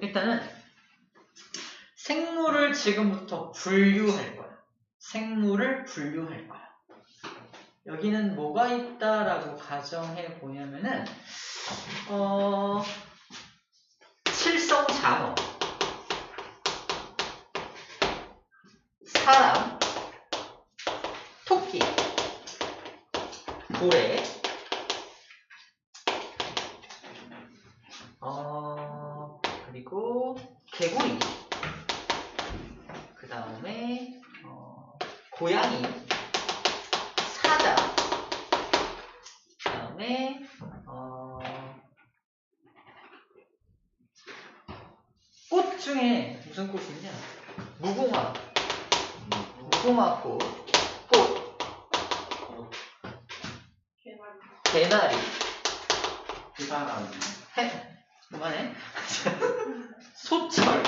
일단은 생물을 지금부터 분류할 거야. 생물을 분류할 거야. 여기는 뭐가 있다라고 가정해 보냐면은 칠성장어, 사람, 토끼, 고래, 그리고 개구리, 그 다음에 고양이, 사자, 그 다음에 꽃 중에 무슨 꽃이냐? 무궁화꽃, 꽃, 개나리, 그만해. 소철,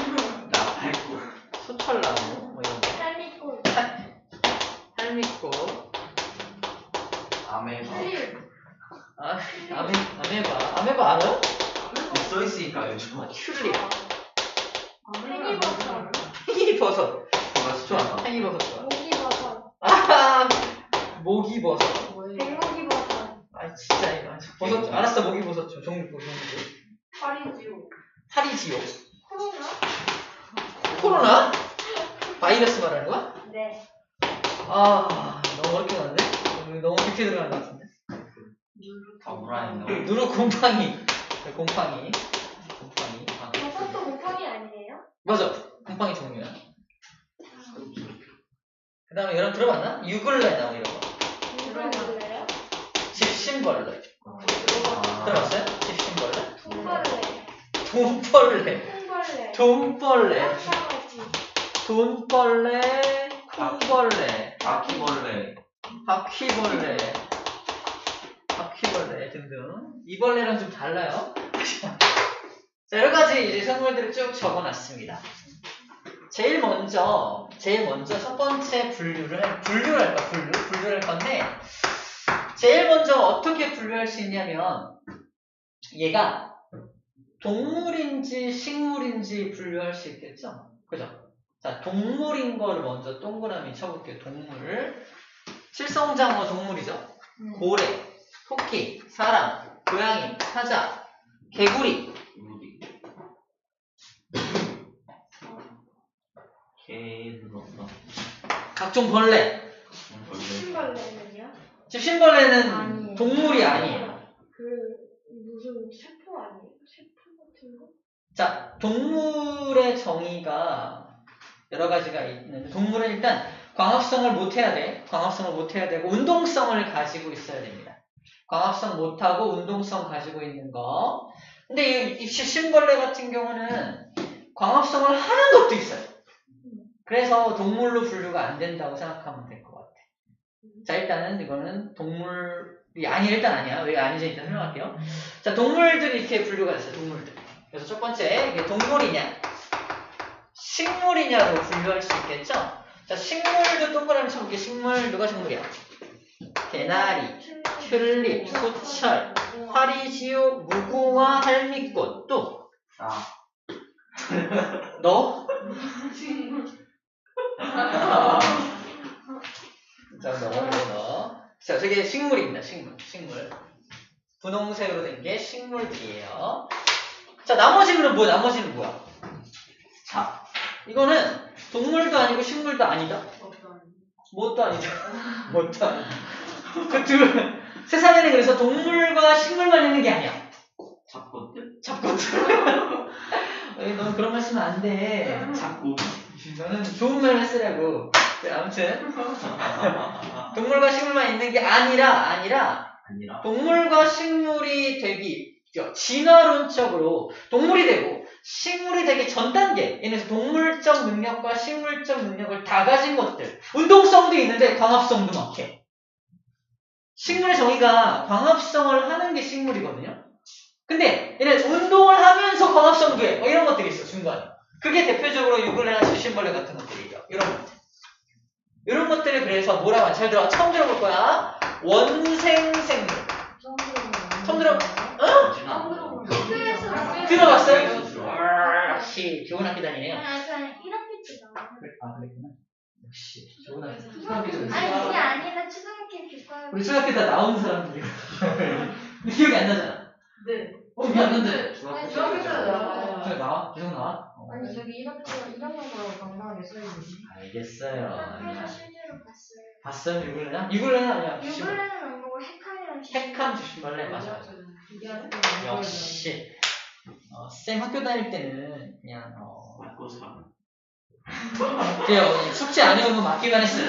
소철나무, 뭐 이런 거. 할미꽃, 아메바 알아요? 써있으니까 요즘 튤립, 팽이버섯. 팽이버섯. 좋아. 팽이버섯 좋아. 모기버섯. 백목이버섯. 진짜 이거. 버섯, 알았어, 모기버섯 좀. 종류. 파리지옥. 코로나? 바이러스 말하는 거야? 네. 너무 어렵게 나왔네? 너무 깊게 들어가는 것 같은데? 누르 곰팡이. 버섯도 곰팡이 아니에요? 맞아. 곰팡이 종류야. 그 다음에 여러분 들어봤나? 유글레 나오 이런 거. 누구예요? 집신벌레. 들어봤어요? 집신벌레? 돈벌레. 돈벌레. 콩벌레. 바퀴벌레 등등. 이 벌레랑 좀 달라요. 자, 여러 가지 이제 생물들을 쭉 적어놨습니다. 제일 먼저 첫 번째 분류를 할 건데, 제일 먼저 어떻게 분류할 수 있냐면, 얘가 동물인지 식물인지 분류할 수 있겠죠? 그죠? 자, 동물인 거를 먼저 동그라미 쳐볼게요. 동물. 칠성장어 동물이죠? 고래, 토끼, 사람, 고양이, 사자, 개구리. 각종 벌레. 신벌레는요? 집신벌레는 아니에요. 동물이 아니에요. 무슨 세포 아니에요? 세포 같은 거? 자, 동물의 정의가 여러 가지가 있는데, 동물은 일단 광합성을 못해야 되고 운동성을 가지고 있어야 됩니다. 광합성 못하고 운동성 가지고 있는 거. 근데 이 집신벌레 같은 경우는 광합성을 하는 것도 있어요. 그래서 동물로 분류가 안 된다고 생각하면 될 것 같아. 자, 일단은 이거는 동물이 아니야. 왜 아닌지 일단 설명할게요. 자, 동물들이 이렇게 분류가 됐어요. 동물들. 그래서 첫 번째, 이게 동물이냐, 식물이냐로 분류할 수 있겠죠? 자, 식물도 동그라미 쳐볼게요. 식물, 누가 식물이야? 개나리, 튤립, 소철, 파리지옥, 무궁화, 할미꽃. 또? 너? 자, 너. 자, 저게 식물입니다. 식물. 분홍색으로 된 게 식물들이에요. 자, 나머지는 뭐야? 자, 이거는 동물도 아니고 식물도 아니다. 뭣도 아니다. 세상에는 그래서 동물과 식물만 있는 게 아니야. 잡것들. 너는 그런 말 쓰면 안 돼. 너는 좋은 말을 쓰라고. 아무튼 동물과 식물만 있는 게 아니라 동물과 식물이 되기 진화론적으로 동물이 되고 식물이 되기 전 단계, 얘는 동물적 능력과 식물적 능력을 다 가진 것들. 운동성도 있는데 광합성도 막 해. 식물의 정의가 광합성을 하는 게 식물이거든요. 근데 얘는 운동을 하면서 광합성도 해. 이런 것들이 있어, 중간에. 그게 대표적으로 유글레나 집신벌레 같은 것들이죠. 이런 것들을 그래서 뭐라고 하냐. 잘 들어. 처음 들어볼 거야. 원생생물. 처음 들어? 응? 들어봤어요? 역시 좋은 학교 다니네요. 그냥 1학기 때 나와. 그랬구나. 역시 좋은 학교. 초등학교 좀 아니 그게 아니라 초등학교 교과. 우리 초등학교 다 나온 사람들이 기억이 안 나잖아. 네. 기억 안 나는데. 아니, 중학교 때 나와요. 그래 나와? 계속 나와? 아니 저기 1학년으로 강남하게 써있는데. 알겠어요. 학교에서 실제로 봤어요. 봤어요? 유글레나? 유글레나 아니야. 유글레는 안 보고 핵함이랑 핵함 주신벌레 맞아. 역시 쌤 학교 다닐 때는 그냥 맞고 사. 그냥 숙제 안 해오면 맞기만 했어요.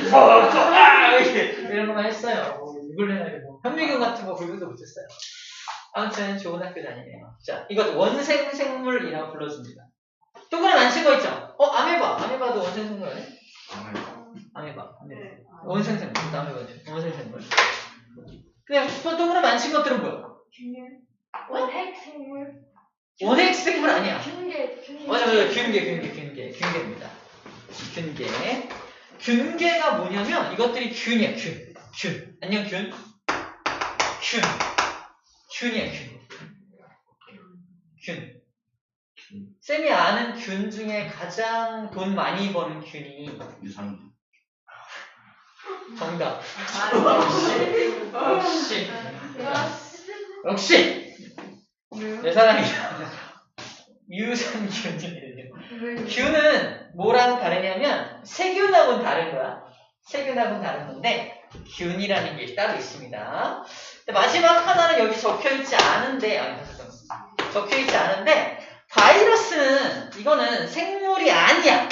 이런 거만 했어요. 유글레나 뭐 현미경 같은 거 구분도 못했어요. 아무튼 좋은 학교 다니네요. 자, 이것도 원생생물이라고 불러줍니다. 동그라미 안 친 거 있죠? 아메바. 아메바도 원생생물 아니야? 아메바. 원생생물. 아메바죠. 원생생물. 그냥 동그라미 안 친 것들은 뭐야? 균열. 원핵생물. 원핵생물 아니야. 균계. 맞아. 균계입니다. 균계가 뭐냐면 이것들이 균이야. 균. 안녕 균. 균이야. 균. 쌤이 아는 균 중에 가장 돈 많이 버는 균이 유산균. 정답. 역시 내 사랑이야. 유산균이에요. 균은 뭐랑 다르냐면 세균하고는 다른 거야. 세균하고는 다른 건데 균이라는 게 따로 있습니다. 마지막 하나는 여기 적혀있지 않은데 바이러스는 이거는 생물이 아니야.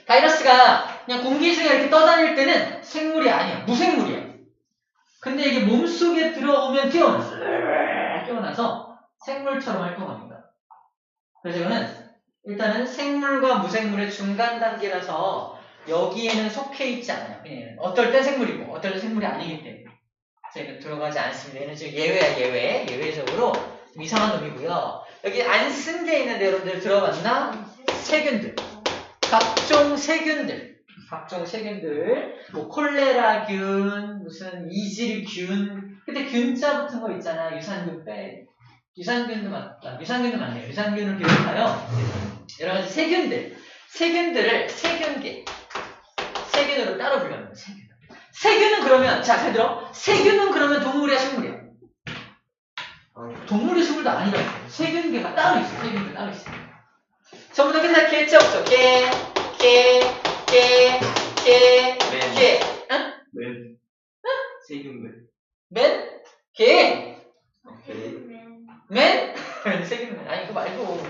바이러스가 그냥 공기 중에 이렇게 떠다닐 때는 생물이 아니야. 무생물이야. 근데 이게 몸속에 들어오면 깨어나서 생물처럼 활동합니다. 그래서 이거는 일단은 생물과 무생물의 중간 단계라서 여기에는 속해 있지 않아요. 그냥 어떨 땐 생물이고 어떨 땐 생물이 아니기 때문에 저희는 들어가지 않습니다. 얘는 지금 예외야. 예외적으로 좀 이상한 놈이고요. 여기 안 쓴 게 있는데 여러분들 들어봤나? 세균들. 각종 세균들, 뭐 콜레라균, 무슨 이질균, 근데 균자 붙은 거 있잖아. 유산균 빼. 유산균도 맞다. 유산균도 맞네요. 유산균을 비롯하여 여러 가지 세균들을 세균으로 따로 불립니다. 세균은 그러면 잘 들어. 세균은 그러면 동물이야, 식물이야? 동물이 식물도 아니라고. 세균계가 따로 있어. 전부 다 끝나 개자 없죠? 개. 응? 세균맨. 맨? 개. 맨. 맨? 세균맨. 아니, 그거 말고.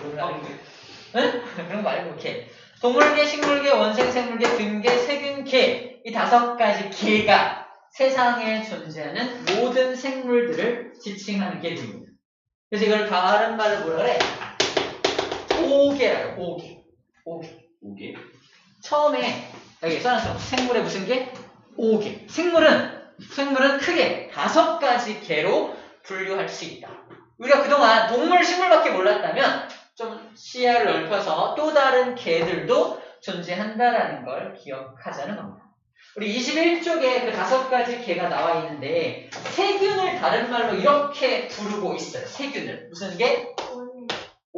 응? 그런 거 말고, 개. 동물계, 식물계, 원생생물계, 균계, 세균계. 이 5가지 개가 세상에 존재하는 모든 생물들을 지칭하는 개들입니다. 그래서 이걸 다른 말로 뭐라 그래? 오개라고. 오개. 처음에 여기 써놨어. 생물의 무슨 개? 오개. 생물은 크게 5가지 개로 분류할 수 있다. 우리가 그동안 동물, 식물밖에 몰랐다면 좀 시야를 넓혀서 또 다른 개들도 존재한다라는 걸 기억하자는 겁니다. 우리 21쪽에 그 5가지 개가 나와 있는데 세균을 다른 말로 이렇게 부르고 있어요. 세균을. 무슨 개?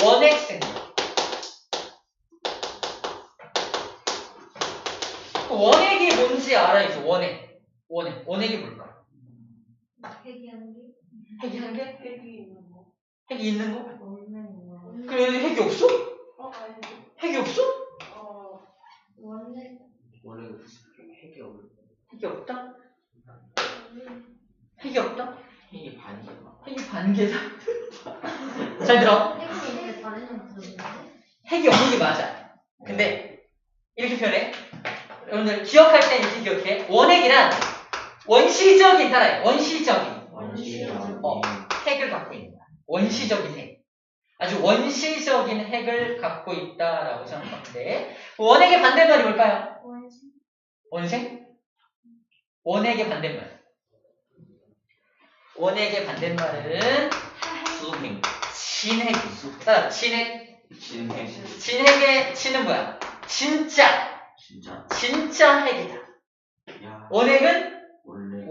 원핵생물. 원핵이 뭔지 알아야죠. 원핵이 뭘까? 핵이 한 개? 핵이 있는 거? 그래, 핵이 없어? 핵이 없어? 원래 핵이 없다? 핵이 없다? 핵이 반이야. 핵이 반개다? 잘 들어. 핵이 없는 게 맞아. 근데 이렇게 표현해. 여러분들 기억할 때 이렇게 기억해. 원핵이란 원시적인 핵을 갖고 있는 거야. 원시적인 핵. 아주 원시적인 핵을 갖고 있다라고 생각하는데 원핵의 반대말이 뭘까요? 원생? 원핵의 반대말. 원핵의 반대말은 수핵. 진핵. 따라 진핵. 진핵의 진은 뭐야? 진짜 핵이다. 야. 원핵은 원래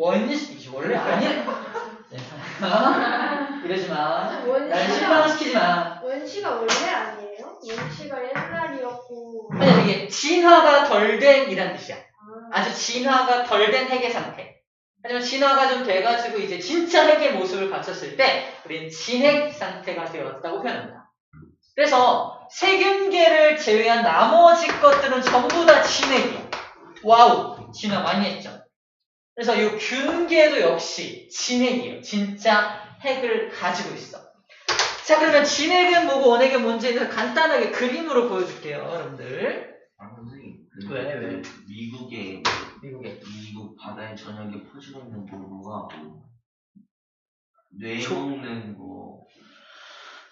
원래 아니야. 이러지 마. 나를 원시가 실망시키지 마. 원시가 원래 아니에요? 원시가 옛날이었고. 아니, 이게 진화가 덜 된 이란 뜻이야. 아주 진화가 덜 된 핵의 상태. 하지만 진화가 좀 돼가지고 이제 진짜 핵의 모습을 갖췄을 때 우리는 진핵 상태가 되었다고 표현합니다. 그래서 세균계를 제외한 나머지 것들은 전부 다 진핵이야. 와우, 진화 많이 했죠. 그래서 이 균계도 역시 진핵이에요. 진짜 핵을 가지고 있어. 자, 그러면 진핵은 뭐고 원핵은 뭔지를 간단하게 그림으로 보여줄게요, 여러분들. 선생님. 왜? 미국 바다의 저녁에 퍼지고 있는 뭐가 뇌 먹는 거.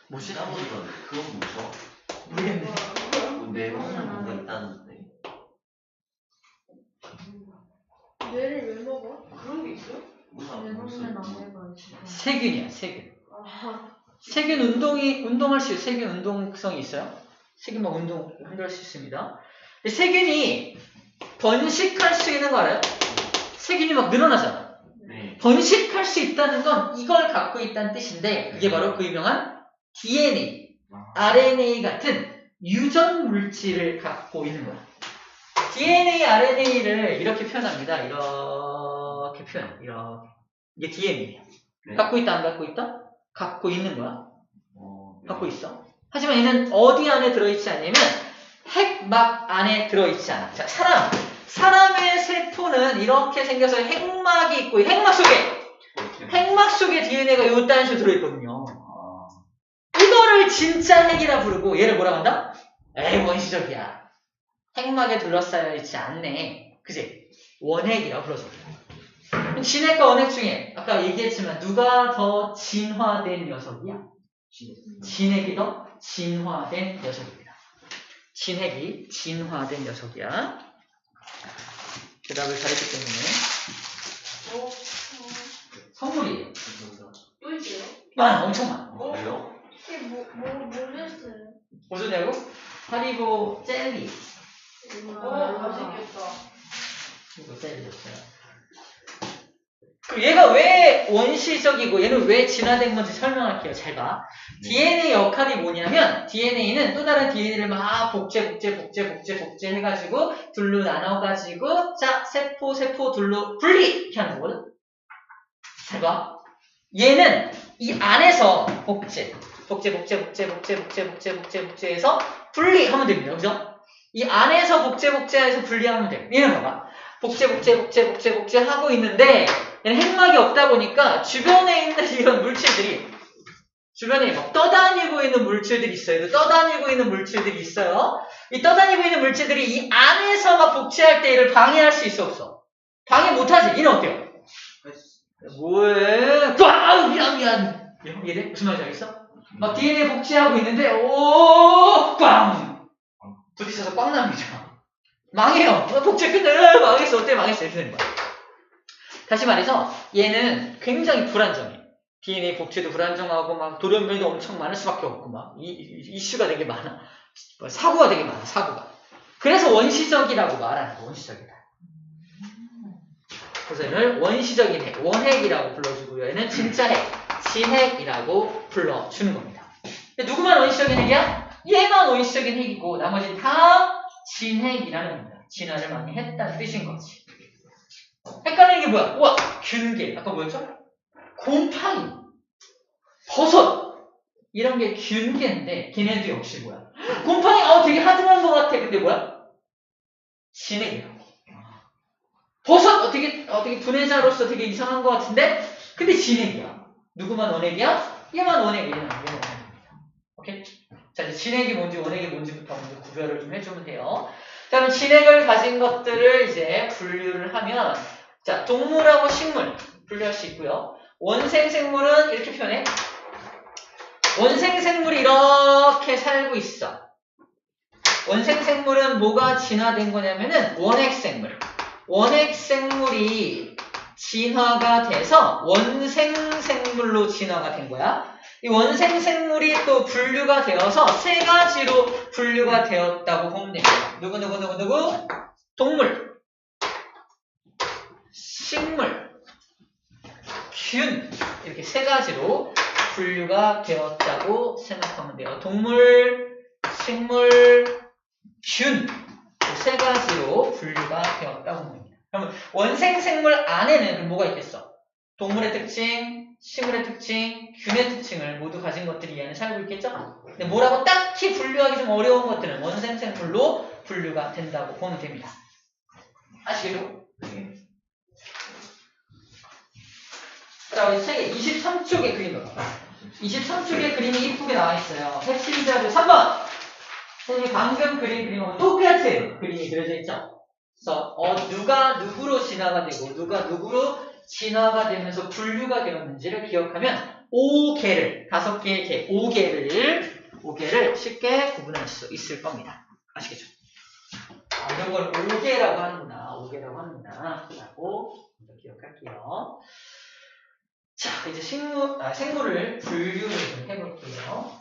뭐지? 싸우던 그건 뭐죠? 모르겠네. 뇌 먹는 뭐가 있다는데. 뇌를 왜 먹어? 그런 게 있어요? 무슨 세균이야, 세균. 아, 세균 운동할 수 있어요. 세균 운동성이 있어요. 세균 막 운동할 수 있습니다. 세균이 번식할 수 있는 거 알아요? 세균이 막 늘어나잖아. 네. 번식할 수 있다는 건 이걸 갖고 있다는 뜻인데 그게 바로 그 유명한 DNA, RNA 같은 유전 물질을 갖고 있는 거야. DNA, RNA를 이렇게 표현합니다. 이렇게 표현. 이렇게. 이게 DNA야. 네. 갖고 있다, 안 갖고 있다? 갖고 있는 거야. 네. 갖고 있어. 하지만 얘는 어디 안에 들어있지 않냐면 핵막 안에 들어있지 않아. 자, 사람의 세포는 이렇게 생겨서 핵막이 있고 핵막 속에 DNA가 요딴 식으로 들어있거든요. 이거를 진짜 핵이라 부르고 얘를 뭐라고 한다? 에이, 원시적이야. 핵막에 둘러싸여 있지 않네. 그치? 원핵이라고 불러줘. 진핵과 원핵 중에 아까 얘기했지만 누가 더 진화된 녀석이야? 진핵이 더 진화된 녀석입니다. 진핵이 진화된 녀석이야. 대답을 잘했기 때문에 선물이에요. 또 있어요? 엄청 많아. 그래요? 이게 뭐였어요? 무슨냐고? 하리보 젤리. 맛있겠다. 이거 젤리였어요. 그럼 얘가 왜 원시적이고 얘는 왜 진화된 건지 설명할게요. 잘 봐. DNA 역할이 뭐냐면 DNA는 또 다른 DNA를 막 복제 해가지고 둘로 나눠가지고 자 세포 둘로 분리 이렇게 하는 거거든. 잘 봐. 얘는 이 안에서 복제해서 분리하면 됩니다. 그죠? 이 안에서 복제해서 분리하면 돼. 얘는 봐봐. 복제 하고 있는데 얘는 핵막이 없다 보니까 주변에 있는 이런 물질들이 주변에 막 떠다니고 있는 물질들이 있어요. 떠다니고 있는 물질들이 있어요. 이 떠다니고 있는 물질들이 이 안에서 막 복제할 때 얘를 방해할 수 있어 없어? 방해 못하지. 얘는 어때요? 뭐해? 미안. 이래? 무슨 말인지 알겠어? 막 DNA 복제하고 있는데 꽝! 부딪혀서 꽝 납니다. 망해요. 복제 끝내. 망했어. 어때? 망했어. 이렇게 되는 거야. 다시 말해서 얘는 굉장히 불안정해. DNA 복제도 불안정하고 막 돌연변이도 엄청 많을 수밖에 없고 막 이슈가 되게 많아. 사고가 되게 많아. 사고가. 그래서 원시적이라고 말하는 거. 원시적이다. 그래서 얘는 원시적인 핵, 원핵이라고 불러주고요. 얘는 진짜 핵, 진핵이라고 불러주는 겁니다. 근데 누구만 원시적인 핵이야? 얘만 원시적인 핵이고 나머지는 다 진핵이라는 겁니다. 진화를 많이 했다는 뜻인 거지. 헷갈리는 게 뭐야? 우와, 균계. 아까 뭐였죠? 곰팡이, 버섯 이런 게 균계인데 걔네도 역시 뭐야? 곰팡이 되게 하드한 것 같아. 근데 뭐야? 진핵이야. 버섯 되게 분해자로서 되게 이상한 것 같은데 근데 진핵이야. 누구만 원핵이야? 얘만 원핵이야. 얘만 원핵입니다. 오케이? 자, 이제 진핵이 뭔지 원핵이 뭔지부터 먼저 구별을 좀 해주면 돼요. 자, 그럼 진핵을 가진 것들을 이제 분류를 하면 자, 동물하고 식물 분류할 수 있고요. 원생생물은 이렇게 표현해. 원생생물이 이렇게 살고 있어. 원생생물은 뭐가 진화된 거냐면은 원핵생물. 원핵생물이 진화가 돼서 원생생물로 진화가 된 거야. 이 원생생물이 또 분류가 되어서 세 가지로 분류가 되었다고 보면 됩니다. 누구? 동물, 식물, 균 이렇게 세 가지로 분류가 되었다고 생각하면 돼요. 동물, 식물, 균. 세 가지로 분류가 되었다고 봅니다. 그러면 원생 생물 안에는 그럼 뭐가 있겠어? 동물의 특징, 식물의 특징, 균의 특징을 모두 가진 것들이 이 안에 살고 있겠죠? 근데 뭐라고 딱히 분류하기 좀 어려운 것들은 원생 생물로 분류가 된다고 보면 됩니다. 아시겠죠? 자, 우리 책에 23쪽의 그림을 봐요. 23쪽의 그림이 이쁘게 나와 있어요. 핵심자료 3번! 선생님이 방금 그린 그림하고 똑같은 그림이 그려져 있죠? 그래서 누가 누구로 진화가 되고 누가 누구로 진화가 되면서 분류가 되었는지를 기억하면 5개를, 5개의 개, 5개를 쉽게 구분할 수 있을 겁니다. 아시겠죠? 이런 걸 5개라고 하는구나. 5개라고 하는구나. 라고 기억할게요. 자, 이제 생물을 분류를 좀 해볼게요.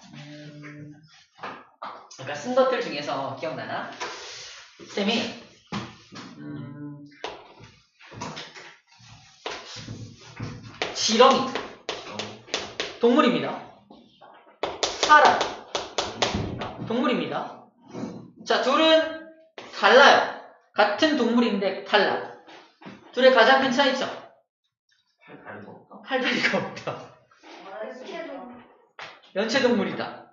그러니까 쓴 것들 중에서 기억나나? 쌤이 지렁이 동물입니다. 사람 동물입니다. 자, 둘은 달라요. 같은 동물인데 달라. 둘의 가장 큰 차이점. 팔다리가 없다. 연체동물이다.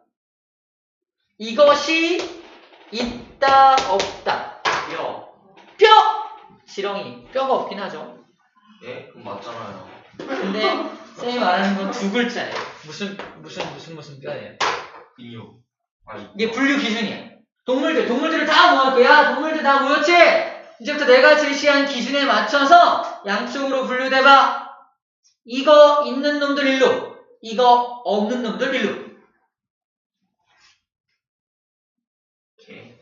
이것이 있다 없다. 뼈! 지렁이 뼈가 없긴 하죠. 예? 그럼 맞잖아요. 근데 쌤이 말하는 건 두 글자예요. 무슨 뼈예요? 이요. 이게 분류 기준이야. 동물들을 다 모았고, 야, 동물들 다 모였지? 이제부터 내가 제시한 기준에 맞춰서 양쪽으로 분류돼봐. 이거 있는 놈들 일로, 이거 없는 놈들 일로. 오케이.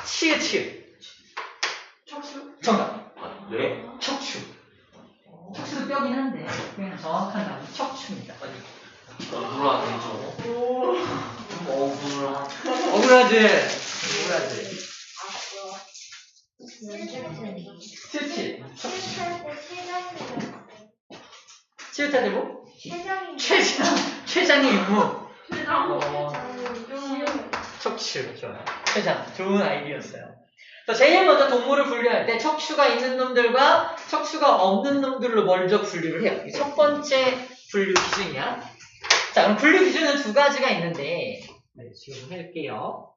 치읓. 척수? 정답. 아, 네? 척추. 척추도 뼈긴 한데, 그냥 정확한 답은 척추입니다. 억울하죠. 좀 억울하지? 치읓. 치읓 되고? 췌장의 임무. 척추. 좋아요. 췌장. 좋은 아이디어였어요. 제일 먼저 동물을 분류할 때 척추가 있는 놈들과 척추가 없는 놈들로 먼저 분류를 해요. 이게 첫 번째 분류 기준이야. 자, 그럼 분류 기준은 두 가지가 있는데, 지금 해볼게요.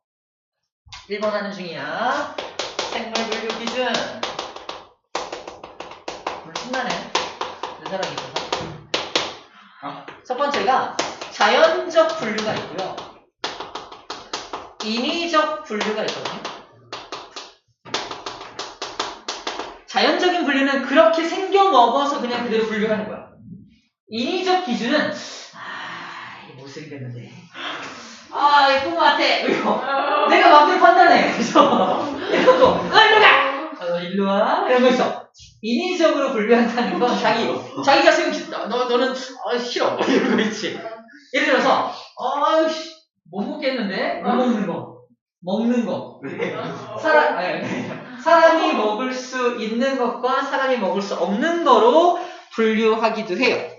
1번 하는 중이야. 생물 분류 기준. 오늘 신나네. 내 사랑이 있어서. 첫 번째가 자연적 분류가 있고요. 인위적 분류가 있거든요. 자연적인 분류는 그렇게 생겨 먹어서 그냥 그대로 분류하는 거야. 인위적 기준은 이게 못생겼는데 예쁜 것 같아. 이거 내가 마음대로 판단해. 그래서 이러고 일로 와 이런 거 있어. 인위적으로 분류한다는 건 자기가 생각했다. 너는 싫어 이런 거 있지. 예를 들어서 못 먹겠는데 못 먹는 거 사람이 먹을 수 있는 것과 사람이 먹을 수 없는 거로 분류하기도 해요.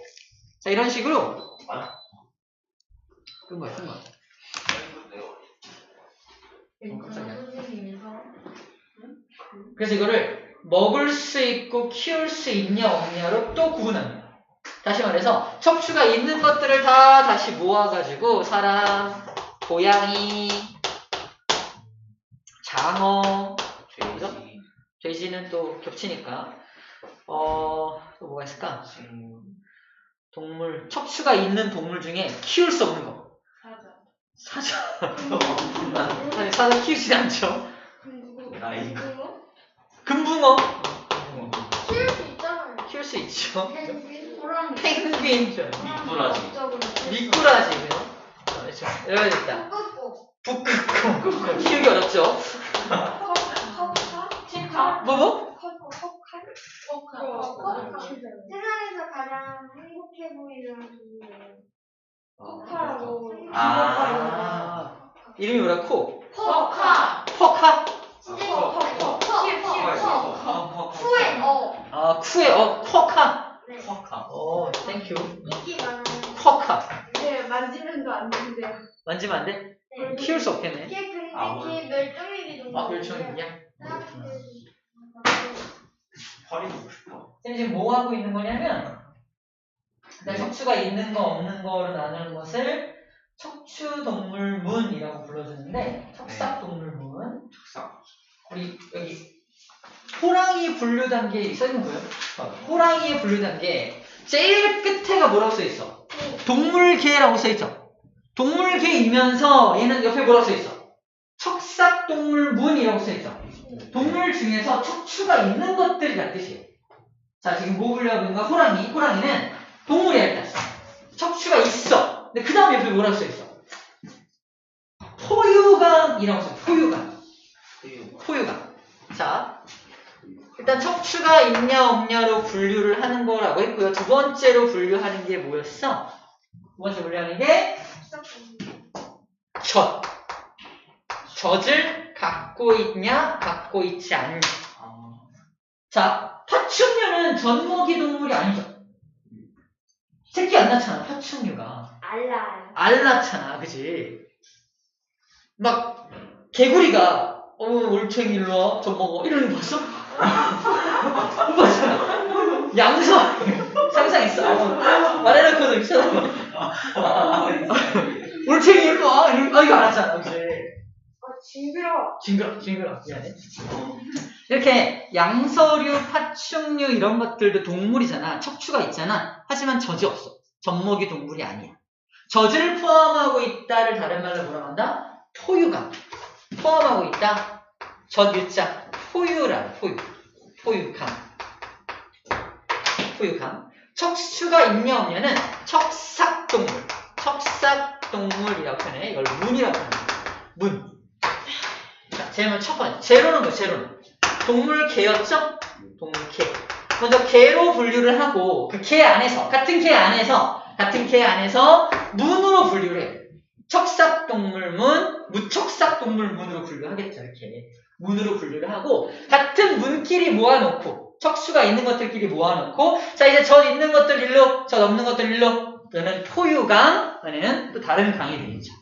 자, 이런 식으로 끈 거야. 그래서 이거를 먹을 수 있고 키울 수 있냐 없냐로 또 구분합니다. 다시 말해서 척추가 있는 것들을 다 다시 모아가지고 사람, 고양이, 장어, 돼지는 또 겹치니까 또 뭐가 있을까? 동물, 척추가 있는 동물 중에 키울 수 없는 거. 사자. 아니, 사자 키우지 않죠. 금붕어. 키울 수 있잖아요. 키울 수 있죠. 펭귄. 펭귄. 미꾸라지. 이러야 됐다. 북극곰. 키우기 어렵죠. 뭐? 세상에서 가장 행복해 보이는 동물은 코카라고. 이름이 뭐라? 포카. 포카? 쿠에. 쿠에, 포카. 네. 쿼카. 오, 땡큐. 인기 많아요. 쿼카. 이게 만지면도 안 된대요. 만지면 안 돼? 네. 키울 수 없겠네. 이게 근데 아무- 이게 멸종위기 정도. 아, 멸종위기야? 파리 보고 싶어. 쌤 지금 뭐 하고 있는 거냐면 일단 네. 척추가 있는 거 없는 거로 나누는 것을 척추동물문이라고 불러주는데 척삭동물문. 척삭. 우리 여기 호랑이 분류 단계 써있는 거예요? 호랑이의 분류 단계 제일 끝에가 뭐라고 써있어? 동물계라고 써있죠? 동물계이면서 얘는 옆에 뭐라고 써있어? 척삭동물문이라고 써있죠? 동물 중에서 척추가 있는 것들이란 뜻이에요. 자, 지금 뭐 분류하고 있는가? 호랑이. 호랑이는 동물이야, 일단. 척추가 있어. 근데 그 다음에 옆에 뭐라고 써있어? 포유강이라고 써있어. 포유강. 포유강. 자, 일단 척추가 있냐 없냐로 분류를 하는 거라고 했고요. 두 번째로 분류하는 게 뭐였어? 두 번째 분류하는 게 젖. 젖을 갖고 있냐, 갖고 있지 않냐. 자, 파충류는 젖먹이 동물이 아니죠. 새끼 안 낳잖아, 파충류가. 알라요. 알 낳잖아, 그지? 막, 개구리가, 올챙이 일로 와, 젖 먹어. 이러는 거 봤어? 못 봤잖아. 양서, 상상했어. 말해놓고도 있잖아. 올챙이 일로 와. 이거 안 하잖아, 그지? 징그러워. 징그러. 미안해. 이렇게 양서류, 파충류 이런 것들도 동물이잖아. 척추가 있잖아. 하지만 젖이 없어. 젖먹이 동물이 아니야. 젖을 포함하고 있다를 다른 말로 뭐라고 한다? 포유감. 포함하고 있다. 젖 유자 포유란 포유감. 척추가 있냐 없냐는 척삭동물. 척삭동물이라고 표현해. 이걸 문이라고 표현해. 문. 자, 제일 첫 번째. 제로는 뭐야? 제로는 동물계였죠? 동물계. 먼저 계로 분류를 하고 그 계 안에서 같은 계 안에서 문으로 분류를 해요. 척삭동물문, 무척삭동물문으로 분류하겠죠. 이렇게 문으로 분류를 하고 같은 문끼리 모아놓고 척수가 있는 것들끼리 모아놓고 자 이제 젖 있는 것들 일로, 젖 없는 것들 일로. 그러면 포유강 안에는 또 다른 강이 되겠죠.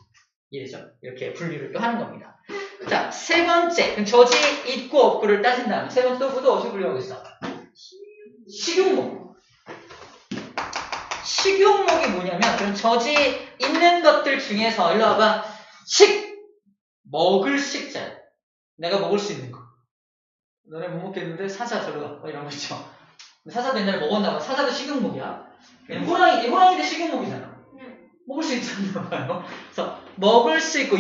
이해되죠? 이렇게 분류를 또 하는 겁니다. 자, 세 번째. 그럼 젖이 있고 없고를 따진 다음에 세 번째 또 어떻게 분류하고 있어? 식용목. 식용목이 뭐냐면 그럼 젖이 있는 것들 중에서 일로 와봐. 먹을 식자. 내가 먹을 수 있는 거. 너네 못 먹겠는데 사자 저러 가. 이런 거 있죠. 사자도 옛날에 먹었나 봐. 사자도 식용목이야. 호랑이도 식용목이잖아. 먹을 수 있잖아 봐요. 그래서 먹을 수 있고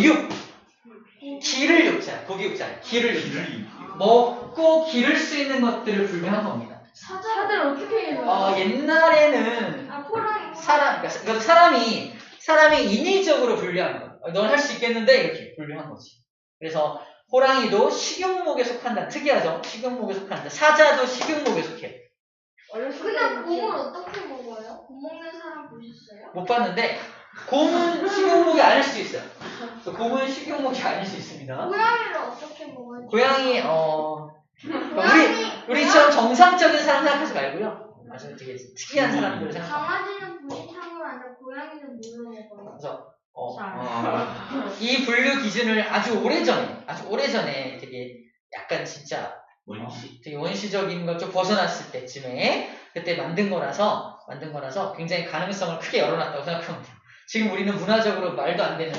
기를 육자. 고기 육자. 기를 육자. 먹고 기를 수 있는 것들을 분류한 겁니다. 사자들 어떻게 해요? 옛날에는 호랑이. 그러니까 사람이 인위적으로 분류한 거야. 넌 할 수 있겠는데 이렇게 분류한 거지. 그래서 호랑이도 식용목에 속한다. 특이하죠? 식용목에 속한다. 사자도 식용목에 속해. 근데 곰을 어떻게 먹어요? 곰 먹는 사람 보셨어요? 못 봤는데 곰은 식용목이 아닐 수 있어요. 곰은 식용목이 아닐 수 있습니다. 고양이를 어떻게 먹어요? 고양이 우리처럼 정상적인 사람 생각하지 말고요. 아주 되게 특이한 사람들을 생각하고. 강아지는 보리탕으로 하는데 고양이는 뭘로 먹어요? 그래서 이 이 분류 기준을 아주 오래전에 되게 약간 진짜 되게 원시적인 것 좀 벗어났을 때쯤에 그때 만든 거라서 굉장히 가능성을 크게 열어놨다고 생각합니다. 지금 우리는 문화적으로 말도 안 되는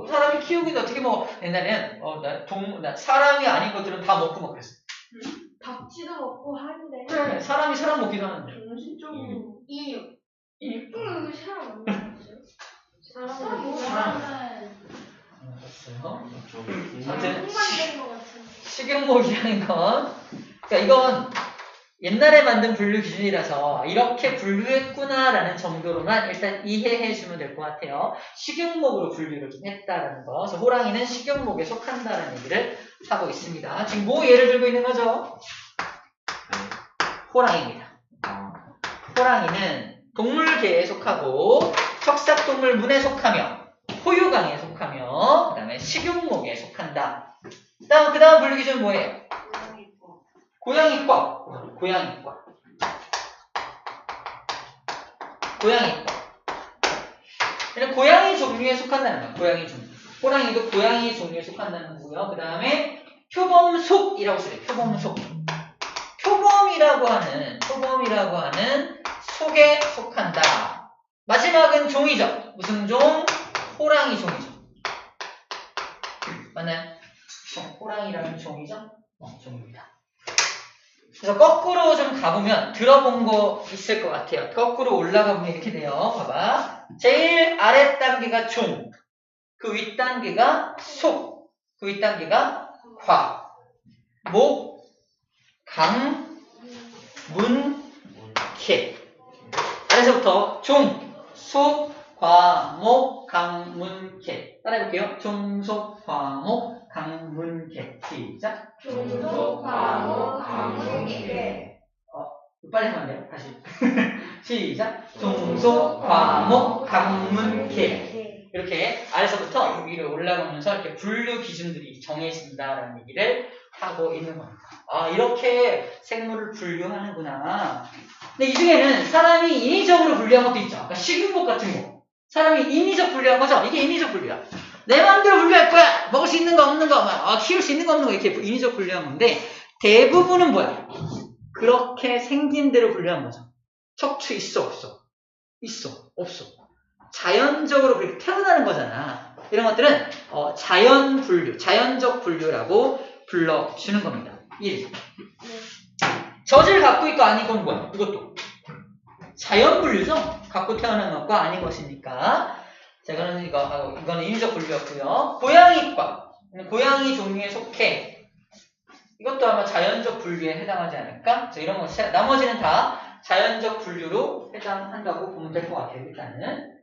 사람이 키우고 있는데 어떻게 먹어? 옛날에는 사람이 아닌 것들은 다 먹고 막 그랬어. 박쥐도 먹고 하는데. 그래, 사람이 사람 먹기도 하는데. 정신적으로. 이유. 왜 사람 안 먹었어요? 사람 됐어요. 아무튼 홍반된 것 같은. 식용목이라는 건 그러니까 이건 옛날에 만든 분류 기준이라서 이렇게 분류했구나라는 정도로만 일단 이해해주면 될 것 같아요. 식용목으로 분류를 좀 했다라는 거. 그래서 호랑이는 식용목에 속한다라는 얘기를 하고 있습니다. 지금 뭐 예를 들고 있는 거죠? 호랑이입니다. 호랑이는 동물계에 속하고 척삭동물문에 속하며 포유강에 속하며 그 다음에 식용목에 속한다. 그 다음 분류 기준 뭐예요? 고양이과. 고양이과. 얘는 고양이 종류에 속한다는 거야. 고양이 종류. 호랑이도 고양이 종류에 속한다는 거고요. 그 다음에 표범속이라고 써요. 표범속. 표범이라고 하는 속에 속한다. 마지막은 종이죠. 무슨 종? 호랑이 종이죠. 맞나요? 호랑이라는 종이죠? 종입니다. 그래서 거꾸로 좀 가보면 들어본 거 있을 것 같아요. 거꾸로 올라가보면 이렇게 돼요. 봐봐. 제일 아래 단계가 종, 그 윗 단계가 속, 그 윗 단계가 과, 목, 강, 문, 개. 아래서부터 종, 속, 과, 목, 강, 문, 개. 따라해볼게요. 종, 속, 과, 목, 강, 문, 개. 시작. 종속, 과목, 강문, 개. 빨리 하면 안 돼요. 다시. 시작. 종속, 과목, 강문, 개. 이렇게 아래서부터 위로 올라가면서 이렇게 분류 기준들이 정해 있습니다라는 얘기를 하고 있는 겁니다. 아, 이렇게 생물을 분류하는구나. 근데 이 중에는 사람이 인위적으로 분류한 것도 있죠. 그러니까 식용복 같은 거. 사람이 인위적 분류한 거죠. 이게 인위적 분류야. 내 마음대로 분류할 거야. 먹을 수 있는 거 없는 거, 키울 수 있는 거 없는 거 이렇게 인위적 분류한 건데 대부분은 뭐야? 그렇게 생긴 대로 분류한 거죠. 척추 있어 없어? 있어 없어. 자연적으로 그렇게 태어나는 거잖아. 이런 것들은 자연 분류, 자연적 분류라고 불러주는 겁니다. 1. 젖을 갖고 있고 아닌 건 뭐야? 이것도 자연 분류죠. 갖고 태어난 것과 아닌 것이니까. 자, 이거는 인위적 분류였고요. 고양이과, 고양이 종류에 속해. 이것도 아마 자연적 분류에 해당하지 않을까? 자, 이런 거 나머지는 다 자연적 분류로 해당한다고 보면 될 것 같아요. 일단은.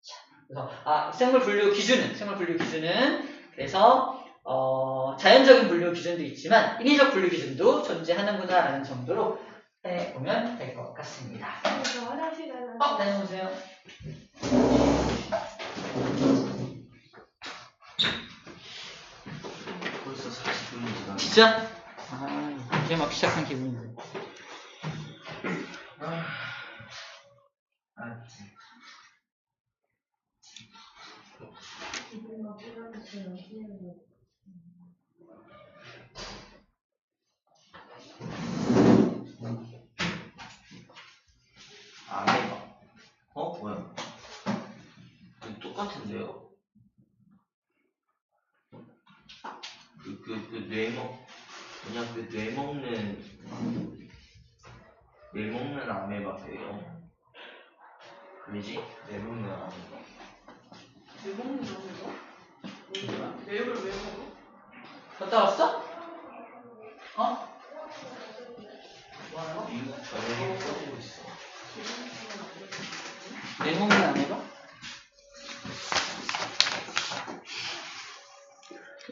자, 그래서 생물 분류 기준은 그래서 자연적인 분류 기준도 있지만 인위적 분류 기준도 존재하는구나라는 정도로 해보면 될 것 같습니다. 저 화장실 가서. 다녀오세요. 벌써 40분 지났네. 진짜? 이제 막 시작한 기분이네. 아메바. 뭐야? 똑같은데요? 뇌 먹는 아메바세요. 왜지? 뇌 먹는 아메바. 왜 먹는 거야? 내용을 왜 먹어? 갔다 왔어? 미국 전역에 퍼지고 있어. 내 몸이 아니라?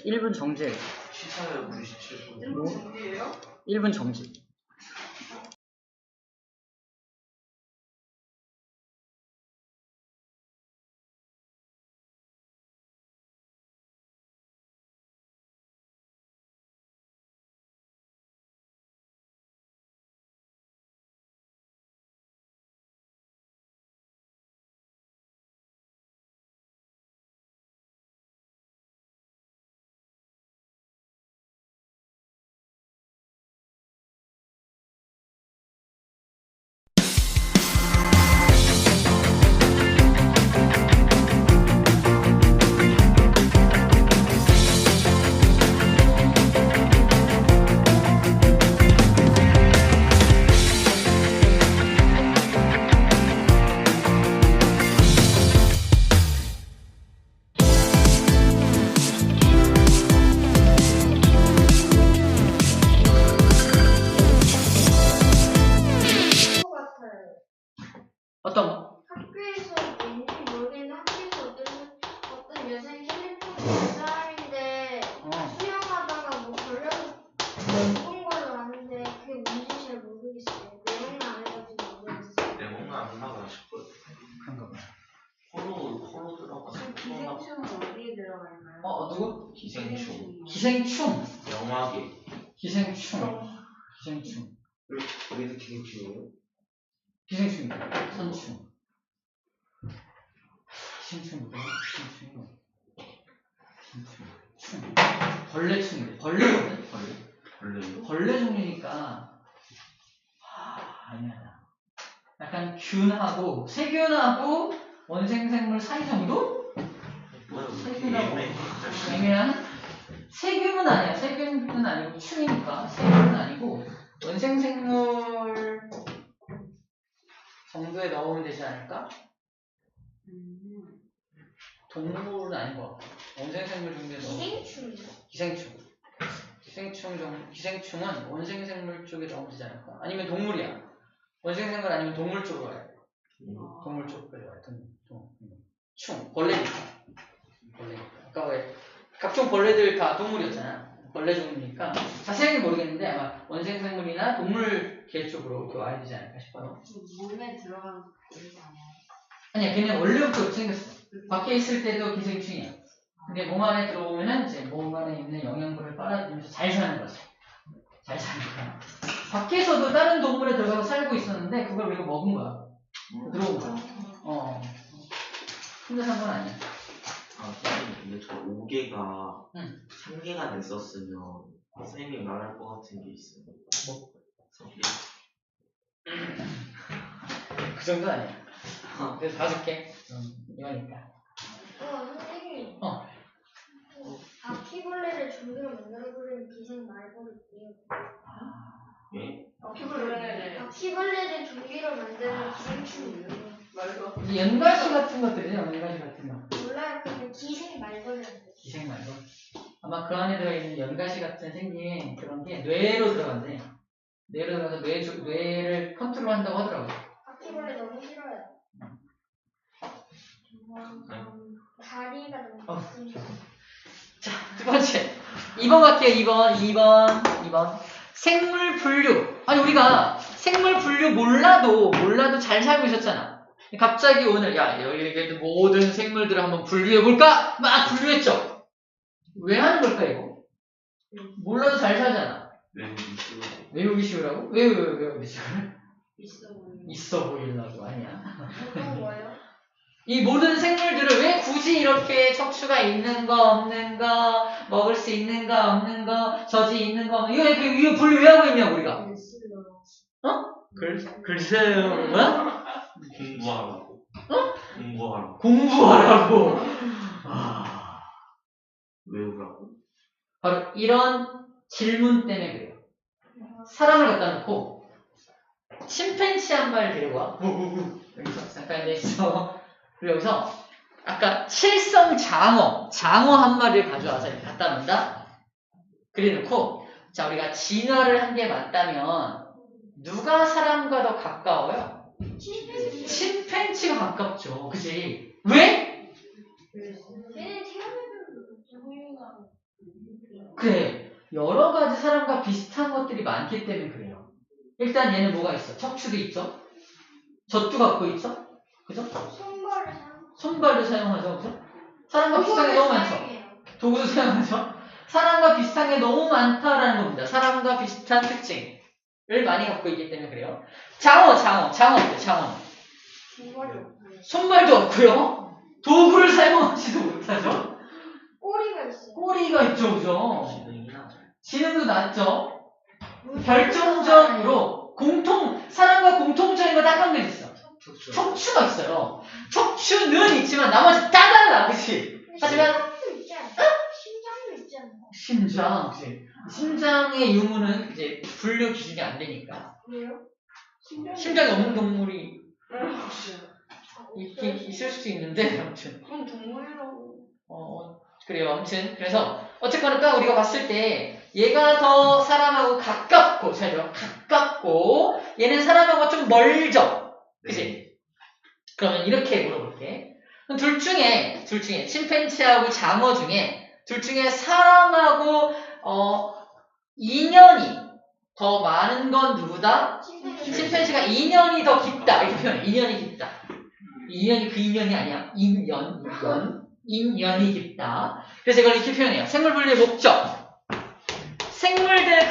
1분 정지. 시사회 97분. 일본 정기예요? 1분 정지. 어떤 거? 학교에서 왠지 모르겠는 학교에서 어떤 여성이 핸드폰 본 사람인데 수영하다가 뭐 걸려서 죽은 걸로 아는데 그게 뭔지 잘 모르겠어요. 내용은 안 해가지고 모르겠어요. 뇌 먹는 아메바가 싶어. 그런가 봐. 코로 들어가서 기생충은 어디에 들어가 있나요? 누구? 기생충. 기생충. 영화계. 기생충. 우리도 기생충이에요? 기생충이다. 선충. 기생충 뭐야? 기생충. 벌레충. 벌레거든? 벌레 종류니까. 아니야. 약간 균하고, 세균하고 원생생물 사이 정도? 세균하고 애매한? 세균은 아니야. 세균은 아니고 충이니까. 세균은 아니고 원생생물 정도에 넣으면 되지 않을까? 동물은 아닌 것 같아. 원생생물 정도에 넣으면 기생충은 원생생물 쪽에 넣으면 되지 않을까? 아니면 동물이야. 원생생물 아니면 동물 쪽으로 가야 돼. 동물 쪽으로 가야 돼. 충, 벌레니까. 아까 왜 각종 벌레들 다 동물이었잖아. 벌레 종류니까 자세하게 모르겠는데 아마 원생생물이나 동물계 쪽으로 이렇게 와야 되지 않을까 싶어요. 몸에 들어가는 거 다르지 않아요? 아니야, 걔는 원래부터 그렇게 생겼어. 밖에 있을 때도 기생충이야. 근데 몸 안에 들어오면은 이제 몸 안에 있는 영양분을 빨아들이면서 잘 사는 거지. 잘 사는 거야. 밖에서도 다른 동물에 들어가서 살고 있었는데 그걸 우리가 먹은 거야. 들어온 거야. 혼자 산 건 아니야. 선생님, 근데 저 5개가 응. 3개가 됐었으면 선생님이 말할 것 같은 게 있어요. 뭐? 저기. 그 정도는 아니야. 그래서 5개. 이거니까. 선생님. 바퀴벌레를 종류로 만들어버리는 기생 말벌이에요. 예? 바퀴벌레를 종류로 만드는 기생충이에요. 말도. 이 연가시 같은 것들이죠. 연가시 같은 거. 몰라요. 근데 기생 말벌이라는 기생 말고. 아마 그 안에 들어있는 연가시 같은 생긴 그런 게 뇌로 들어간대. 뇌로 들어가서 뇌를 컨트롤한다고 하더라고요. 바퀴벌레 너무 싫어요. 다리가 너무 깁니다. 자, 두 번째. 2번 갈게요. 2번. 생물 분류. 아니, 우리가 생물 분류 몰라도 잘 살고 있었잖아. 갑자기 오늘, 여기 모든 생물들을 한번 분류해볼까? 막 분류했죠? 왜 하는 걸까, 이거? 몰라도 잘 살잖아. 외우기 쉬우라고? 왜 외우기 쉬워? 있어 보이려고. 아니야. 그건 뭐예요? 이 모든 생물들을 왜 굳이 이렇게 척추가 있는 거, 없는 거, 먹을 수 있는 거, 없는 거, 젖이 있는 거, 이거 분류 왜 하고 있냐, 우리가? 글쎄요, 뭐야? 공부하라고. 공부하라고. 외우라고. 바로 이런 질문 때문에 그래요. 사람을 갖다 놓고, 침팬치 한 마리 데리고 와. 여기서 잠깐 앉아있어. 그리고 여기서 아까 칠성 장어 한 마리를 가져와서 이렇게 갖다 놓는다. 그래 놓고 자 우리가 진화를 한 게 맞다면 누가 사람과 더 가까워요? 침팬치가 가깝죠. 그치? 왜? 걔는 태어나면 그래. 여러 가지 사람과 비슷한 것들이 많기 때문에 그래요. 일단 얘는 뭐가 있어? 척추도 있죠? 젖도 갖고 있죠? 그죠? 손발도 사용하죠. 그죠? 사람과 비슷한 게 너무 많죠? 도구도 사용하죠? 사람과 비슷한 게 너무 많다라는 겁니다. 사람과 비슷한 특징을 많이 갖고 있기 때문에 그래요. 장어 어때요? 장어. 손발도 없고요. 도구를 사용하지도 못하죠? 꼬리가 있죠. 그죠? 지능도 낮죠? 결정적으로 사람과 공통적인 거 딱 한 개 있어. 척추가 있어요. 척추는 있지만 나머지 다 달라. 그치? 하지만 심장도 있지 않나? 심장, 그치? 심장의 유무는 이제 분류 기준이 안 되니까. 왜요? 심장이 없는 동물이 있을 수도 있는데 아무튼 그럼 동물이라고. 그래요. 아무튼 그래서 어쨌거나 우리가 봤을 때 얘가 더 사람하고 가깝고 얘는 사람하고 좀 멀죠. 그치? 그러면 이렇게 물어볼게. 그럼 둘 중에 침팬치하고 장어 중에 둘 중에 사람하고 인연이 더 많은 건 누구다? 침팬치가 인연이 더 깊다. 이렇게 표현해. 인연이 깊다. 인연이 그 인연이 아니야. 인연이 깊다. 그래서 이걸 이렇게 표현해요. 생물 분류의 목적. 생물들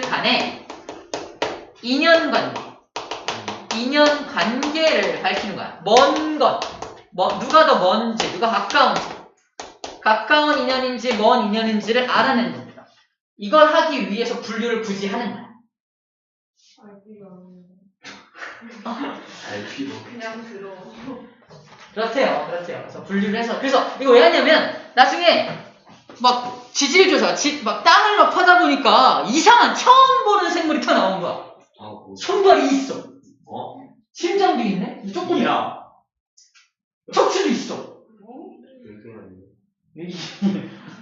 간의 인연관계. 인연 관계를 밝히는 거야. 먼 것. 누가 더 먼지, 누가 가까운지. 가까운 인연인지 먼 인연인지를 알아내는 겁니다. 이걸 하기 위해서 분류를 굳이 하는 거야. 알기로. 그냥 들어. 그렇대요. 그래서 분류를 해서. 그래서 이거 왜 하냐면, 나중에 막 지질조사, 막 땅을 막 파다 보니까 이상한 처음 보는 생물이 다 나온 거야. 아, 뭐. 손발이 있어. 어? 심장도 있네? 조금 이라. 척추도 있어. 이렇게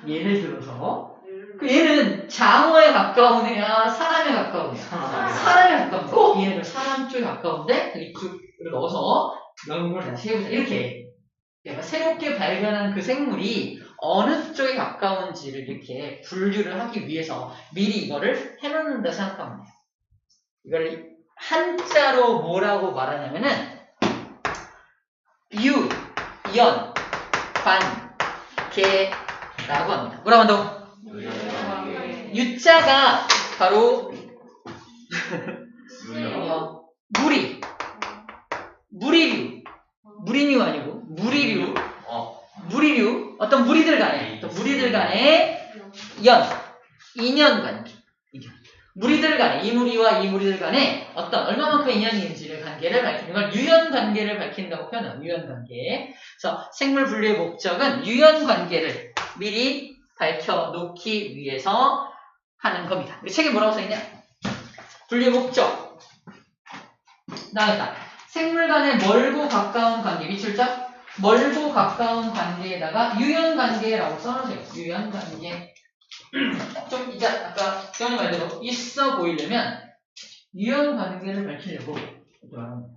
예를 들어서 얘는 장어에 가까운 애야, 사람에 가까운 애야. 사람에 가까운 거. 얘는 사람 쪽에 가까운데 이쪽으로 넣어서 연구를 다시 해보자. 이렇게 내가 새롭게 발견한 그 생물이 어느 쪽에 가까운지를 이렇게 분류를 하기 위해서 미리 이거를 해놓는다 생각하면 돼요. 이걸 한자로 뭐라고 말하냐면은 유, 연, 관, 개라고 합니다. 뭐라고 한다고? 유자가 바로 무리류 아니고 무리류 어떤 무리들 간의 인연관계. 무리들 간에 이 무리와 이 무리들 간에 어떤 얼마만큼 인연이 있는지를 관계를 밝히는 걸 유연관계를 밝힌다고 표현해요. 유연관계. 그래서 생물 분류의 목적은 유연관계를 미리 밝혀놓기 위해서 하는 겁니다. 우리 책에 뭐라고 써있냐? 분류의 목적. 나겠다. 생물 간의 멀고 가까운 관계. 밑줄자 멀고 가까운 관계에다가 유연관계라고 써놓으세요. 유연관계. 좀 이제 아까 지원이 말대로 있어 보이려면 유연관계를 밝히려고 이렇게 말합니다.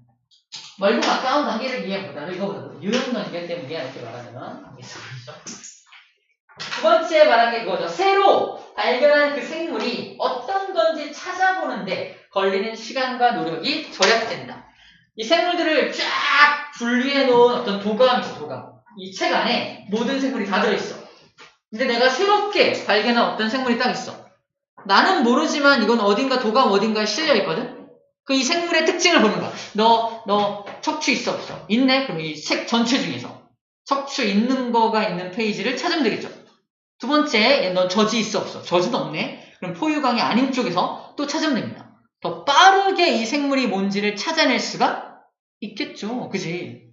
멀고 가까운 관계를 이해보다도 이거보다도 유연관계 때문에 이렇게 말하면 있어 보이죠. 두 번째 말한 게 이거죠. 새로 발견한 그 생물이 어떤 건지 찾아보는데 걸리는 시간과 노력이 절약된다. 이 생물들을 쫙 분리해 놓은 어떤 도감이 있어. 도감. 이 책 안에 모든 생물이 다 들어있어. 근데 내가 새롭게 발견한 어떤 생물이 딱 있어. 나는 모르지만 이건 어딘가 도감 어딘가에 실려있거든? 이 생물의 특징을 보는 거야. 너 척추 있어 없어? 있네? 그럼 이 책 전체 중에서 척추 있는 거가 있는 페이지를 찾으면 되겠죠. 두 번째, 너 저지 있어 없어? 저지도 없네? 그럼 포유강이 아닌 쪽에서 또 찾으면 됩니다. 더 빠르게 이 생물이 뭔지를 찾아낼 수가 있겠죠. 그지?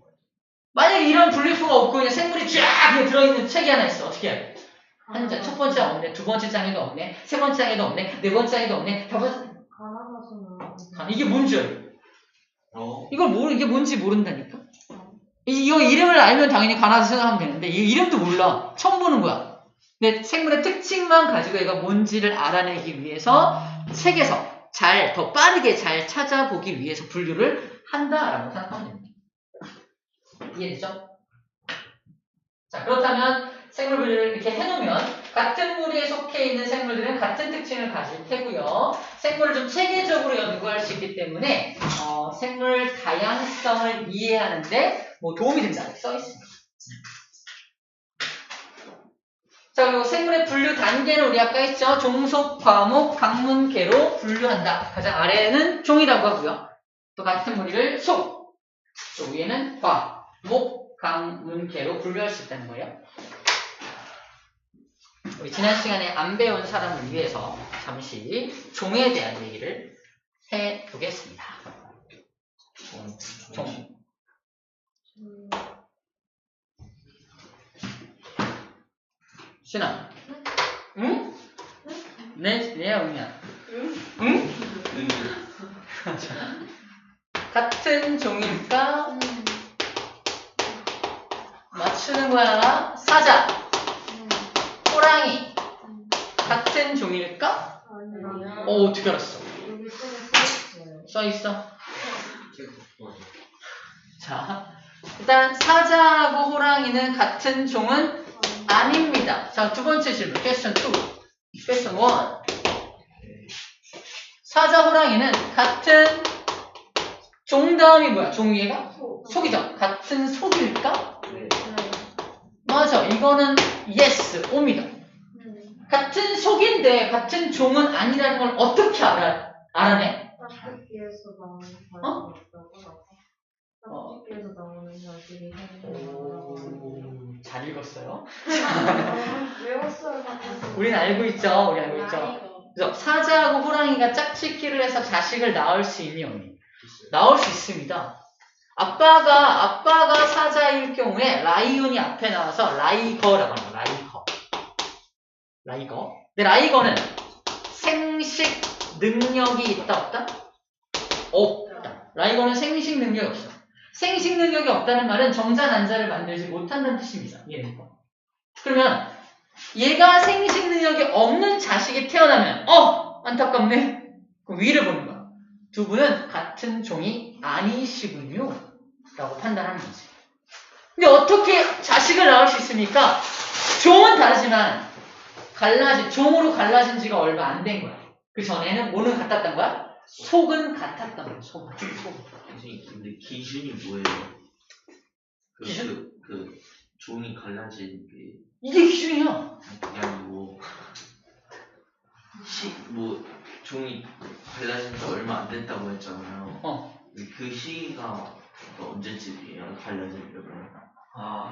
만약에 이런 분류표가 없고 그냥 생물이 쫙 그냥 들어있는 책이 하나 있어. 어떻게 해야 돼? 한 장, 첫 번째 없네, 두 번째 장에도 없네, 세 번째 장에도 없네, 네 번째 장에도 없네, 다섯 이게 뭔지 알아? 이게 뭔지 모른다니까? 이거 이름을 알면 당연히 가나다 생각하면 되는데 이 이름도 몰라. 처음 보는 거야. 근데 생물의 특징만 가지고 얘가 뭔지를 알아내기 위해서 책에서 더 빠르게 잘 찾아보기 위해서 분류를 한다라고 생각하면 됩니다. 이해되죠? 자, 그렇다면 생물 분류를 이렇게 해놓으면 같은 무리에 속해 있는 생물들은 같은 특징을 가질 테고요. 생물을 좀 체계적으로 연구할 수 있기 때문에 생물 다양성을 이해하는데 도움이 된다. 이렇게 써있습니다. 자, 그리고 생물의 분류 단계는 우리 아까 했죠. 종속, 과목, 강문계로 분류한다. 가장 아래는 종이라고 하고요. 또 같은 무리를 속, 또 위에는 과, 목, 강문계로 분류할 수 있다는 거예요. 우리 지난 시간에 안 배운 사람을 위해서 잠시 종에 대한 얘기를 해보겠습니다. 종. 신아. 응? 내야 응이야. 응? 같은 종일까? 맞추는 거야. 사자, 호랑이 같은 종일까? 어떻게 알았어? 써있어. 자, 일단 사자하고 호랑이는 같은 종은 아닙니다. 자, 두 번째 질문. question 2. question 1. 사자, 호랑이는 같은 종 다음이 뭐야? 종 위에가? 속이죠. 같은 속일까? 맞아. 이거는 yes, 옵니다. 같은 속인데 같은 종은 아니라는 걸 어떻게 알아내? 학교에서 나오는 자식이 잘 읽었어요. 외웠어요. 우린 알고 있죠. 우리 알고 있죠. 그래서 사자하고 호랑이가 짝짓기를 해서 자식을 낳을 수 있니? 낳을 수 있습니다. 아빠가 사자일 경우에 라이온이 앞에 나와서 라이거라고 합니다. 라이거. 근데 라이거는 생식 능력이 있다 없다? 없다. 라이거는 생식 능력이 없어. 생식 능력이 없다는 말은 정자 난자를 만들지 못한다는 뜻입니다. 이해됩니까? 그러면 얘가 생식 능력이 없는 자식이 태어나면 안타깝네. 그럼 위를 보는 거야. 두 분은 같은 종이 아니시군요 라고 판단하는 거지. 근데 어떻게 자식을 낳을 수 있습니까? 종은 다르지만 종으로 갈라진 지가 얼마 안 된 거야. 그 전에는 뭐는 같았던 거야? 속은 같았던 거야. 속. 선생님, 근데 기준이 뭐예요? 기준? 그 종이 갈라진 게 이게 기준이야. 그게 아니고 종이 갈라진 지 얼마 안 됐다고 했잖아요. 그 시기가 언제쯤이에요? 갈라지려면?